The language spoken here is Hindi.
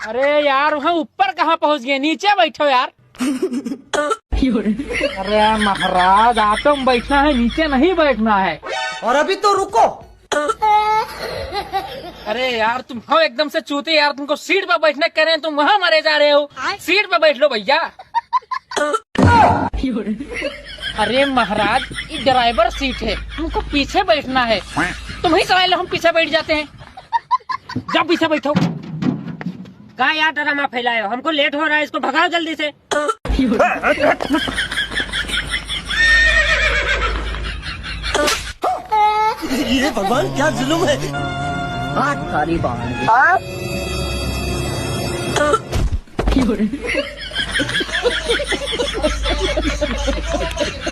अरे यार वहाँ ऊपर कहाँ पहुँच गए, नीचे बैठो यार। अरे महाराज ऑटो में बैठना है, नीचे नहीं बैठना है। और अभी तो रुको। अरे यार तुम हो एकदम से चूते यार, तुमको सीट पर बैठने कह रहे हैं, तुम वहाँ मरे जा रहे हो। सीट पर बैठ लो भैया। अरे महाराज ये ड्राइवर सीट है, हमको पीछे बैठना है। तुम ही समझ लो हम पीछे बैठ जाते हैं। जाओ पीछे बैठो। कहा यार ड्रामा फैलाए हो, हमको लेट हो रहा है, इसको भगाओ जल्दी से। ये भगवान क्या जुल्म है। बात सारी बात